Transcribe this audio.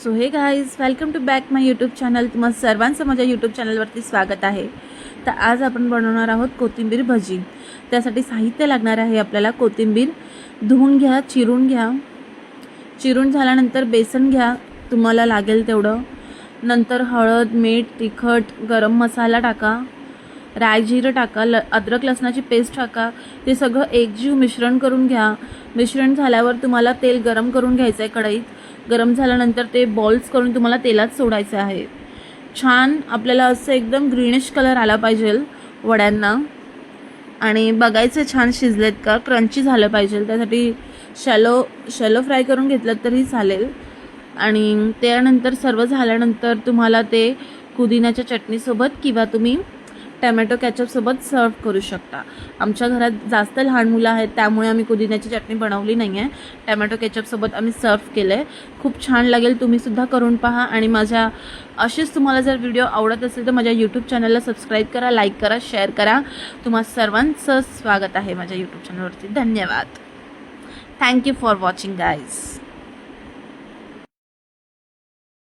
So hey guys, welcome to back my YouTube channel. तुम्हा सर्वांचं माझ्या यूट्यूब चॅनलवरती स्वागत आहे. तर आज आपण बनवणार आहोत कोथिंबीर भजी. त्यासाठी साहित्य लागणार आहे आपल्याला कोथिंबीर धुवून घ्या, चिरून घ्या. चिरून झाल्यानंतर बेसन घ्या तुम्हाला लागेल तेवढं. नंतर हळद, मीठ, तिखट, गरम मसाला टाका, राई जिरं टाका, अद्रक लसणाची पेस्ट टाका. ते सगळं एकजीव मिश्रण करून घ्या. मिश्रण झाल्यावर तुम्हाला तेल गरम करून घ्यायचं आहे कढईत. गरम झाल्यानंतर ते बॉल्स करून तुम्हाला तेलात सोडायचं आहे. छान आपल्याला असं एकदम ग्रीनिश कलर आला पाहिजे वड्यांना. आणि बघायचं छान शिजलेत का, क्रंची झालं पाहिजे. त्यासाठी शॅलो फ्राय करून घेतलं तरी चालेल. आणि त्यानंतर सर्व झाल्यानंतर तुम्हाला ते पुदिन्याच्या चटणीसोबत किंवा तुम्ही टमॅटो कॅचअपसोबत सर्व करू शकता. आमच्या घरात जास्त लहान मुलं आहेत त्यामुळे आम्ही पुदिन्याची चटणी बनवली नाही आहे. टमॅटो कॅचअपसोबत आम्ही सर्व केलं आहे. खूप छान लागेल, तुम्हीसुद्धा करून पहा. आणि माझ्या असेच तुम्हाला जर व्हिडिओ आवडत असेल तर माझ्या यूट्यूब चॅनलला सबस्क्राईब करा, लाईक करा, शेअर करा. तुम्हा सर्वांचं स्वागत आहे माझ्या यूट्यूब चॅनलवरती. धन्यवाद. Thank you for watching guys.